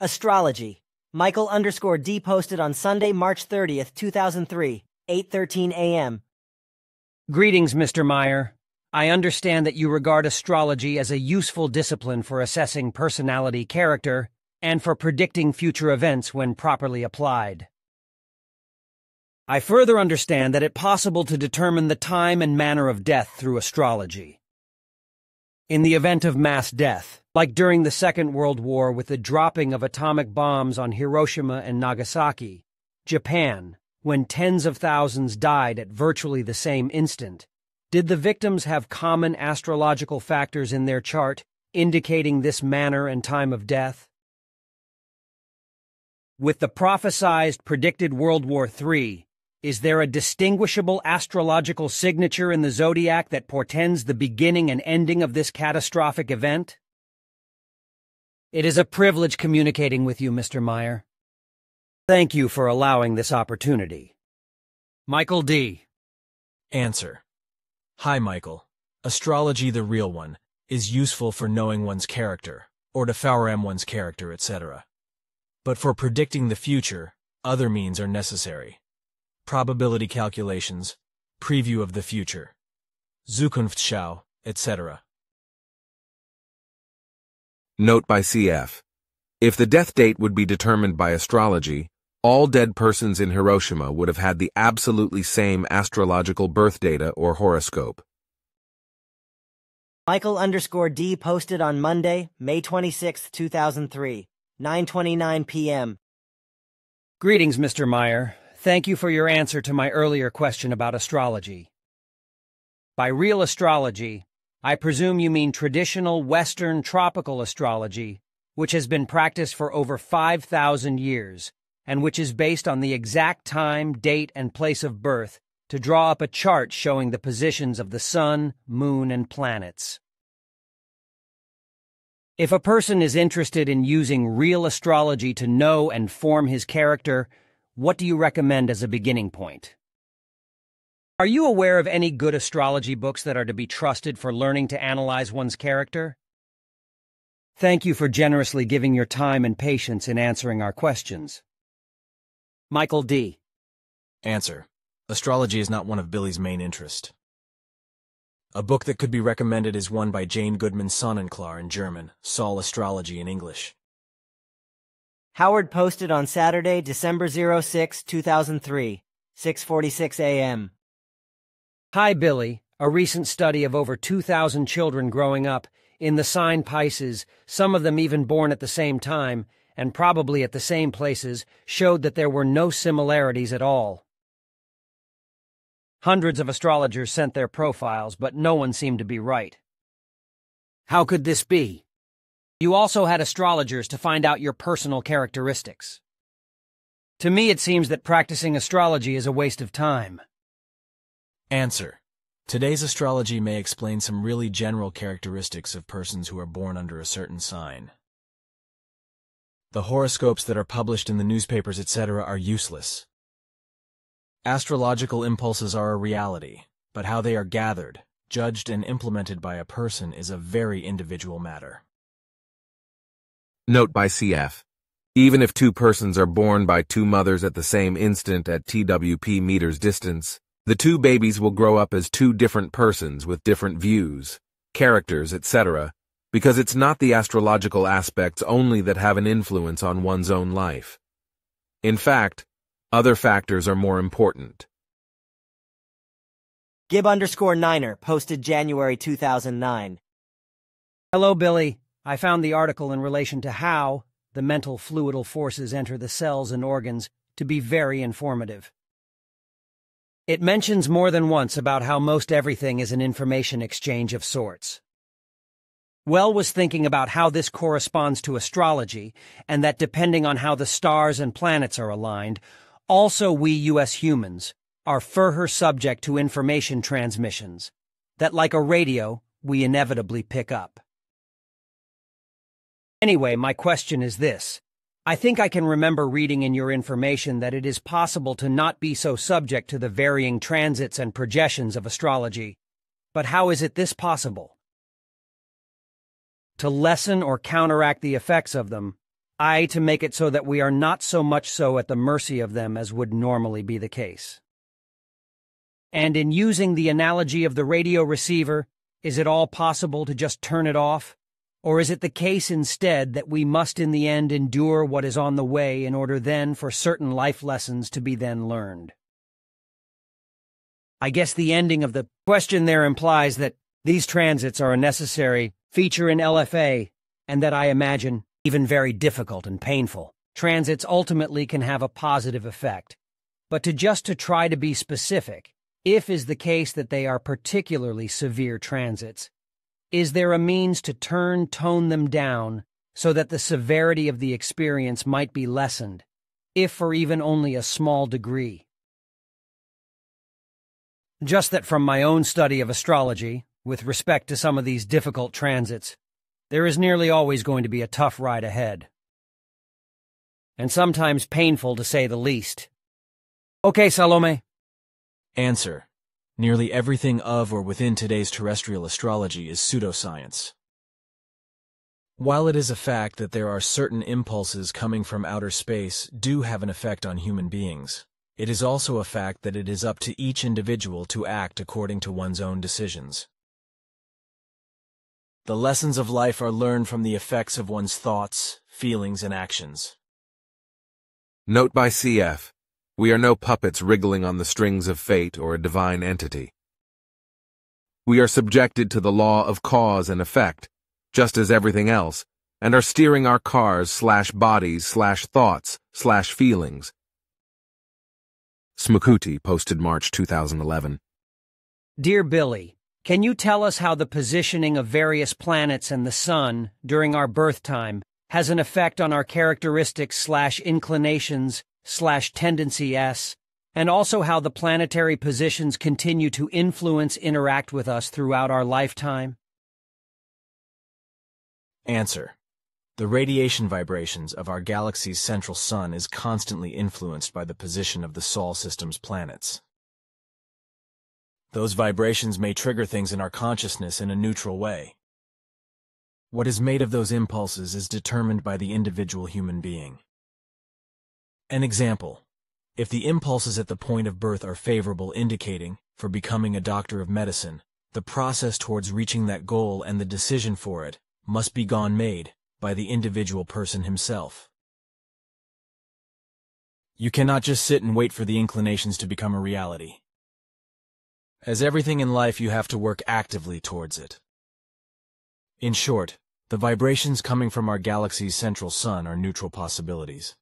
Astrology. Michael_D posted on Sunday, March 30th, 2003, 8:13 a.m. Greetings, Mr. Meyer. I understand that you regard astrology as a useful discipline for assessing personality character and for predicting future events when properly applied. I further understand that it's possible to determine the time and manner of death through astrology. In the event of mass death, like during the Second World War with the dropping of atomic bombs on Hiroshima and Nagasaki, Japan, when tens of thousands died at virtually the same instant, did the victims have common astrological factors in their chart indicating this manner and time of death? With the prophesized predicted World War III, is there a distinguishable astrological signature in the zodiac that portends the beginning and ending of this catastrophic event? It is a privilege communicating with you, Mr. Meyer. Thank you for allowing this opportunity. Michael D. Answer. Hi, Michael. Astrology, the real one, is useful for knowing one's character, or to forum one's character, etc. But for predicting the future, other means are necessary. Probability calculations, preview of the future, Zukunftsschau, etc. Note by CF. If the death date would be determined by astrology, all dead persons in Hiroshima would have had the absolutely same astrological birth data or horoscope. Michael_D posted on Monday, May 26, 2003, 9:29 p.m. Greetings, Mr. Meyer. Thank you for your answer to my earlier question about astrology. By real astrology, I presume you mean traditional Western tropical astrology, which has been practiced for over 5,000 years, and which is based on the exact time, date, and place of birth to draw up a chart showing the positions of the sun, moon, and planets. If a person is interested in using real astrology to know and form his character, what do you recommend as a beginning point? Are you aware of any good astrology books that are to be trusted for learning to analyze one's character? Thank you for generously giving your time and patience in answering our questions. Michael D. Answer. Astrology is not one of Billy's main interests. A book that could be recommended is one by Jane Goodman Sonnenklar in German, Sol Astrology in English. Howard posted on Saturday, December 06, 2003, 6:46 a.m. Hi, Billy. A recent study of over 2,000 children growing up in the sign Pisces, some of them even born at the same time, and probably at the same places, showed that there were no similarities at all. Hundreds of astrologers sent their profiles, but no one seemed to be right. How could this be? You also had astrologers to find out your personal characteristics. To me, it seems that practicing astrology is a waste of time. Answer. Today's astrology may explain some really general characteristics of persons who are born under a certain sign. The horoscopes that are published in the newspapers, etc., are useless. Astrological impulses are a reality, but how they are gathered, judged, and implemented by a person is a very individual matter. Note by CF. Even if two persons are born by two mothers at the same instant at TWP meters distance, the two babies will grow up as two different persons with different views, characters, etc., because it's not the astrological aspects only that have an influence on one's own life. In fact, other factors are more important. Gib_Niner posted January 2009. Hello, Billy. I found the article in relation to how the mental fluidal forces enter the cells and organs to be very informative. It mentions more than once about how most everything is an information exchange of sorts. Well was thinking about how this corresponds to astrology, and that depending on how the stars and planets are aligned, also we U.S. humans are further subject to information transmissions, that like a radio, we inevitably pick up. Anyway, my question is this. I think I can remember reading in your information that it is possible to not be so subject to the varying transits and projections of astrology. But how is it this possible? To lessen or counteract the effects of them, to make it so that we are not so much so at the mercy of them as would normally be the case. And in using the analogy of the radio receiver, is it all possible to just turn it off? Or is it the case instead that we must in the end endure what is on the way in order then for certain life lessons to be then learned? I guess the ending of the question there implies that these transits are a necessary feature in LFA, and that I imagine, even very difficult and painful, transits ultimately can have a positive effect. But to try to be specific, if is the case that they are particularly severe transits, is there a means to tone them down so that the severity of the experience might be lessened, if for even only a small degree? Just that from my own study of astrology, with respect to some of these difficult transits, there is nearly always going to be a tough ride ahead. And sometimes painful to say the least. Okay, Salome. Answer. Nearly everything of or within today's terrestrial astrology is pseudoscience. While it is a fact that there are certain impulses coming from outer space do have an effect on human beings, it is also a fact that it is up to each individual to act according to one's own decisions. The lessons of life are learned from the effects of one's thoughts, feelings, and actions. Note by CF. We are no puppets wriggling on the strings of fate or a divine entity. We are subjected to the law of cause and effect, just as everything else, and are steering our cars/bodies/thoughts/feelings. Smukuti posted March 2011. Dear Billy, can you tell us how the positioning of various planets and the Sun during our birth time has an effect on our characteristics/inclinations/tendency-s, and also how the planetary positions continue to interact with us throughout our lifetime? Answer. The radiation vibrations of our galaxy's central sun is constantly influenced by the position of the Sol system's planets. Those vibrations may trigger things in our consciousness in a neutral way. What is made of those impulses is determined by the individual human being. An example. If the impulses at the point of birth are favorable, indicating, for becoming a doctor of medicine, the process towards reaching that goal and the decision for it must be made by the individual person himself. You cannot just sit and wait for the inclinations to become a reality. As everything in life, you have to work actively towards it. In short, the vibrations coming from our galaxy's central sun are neutral possibilities.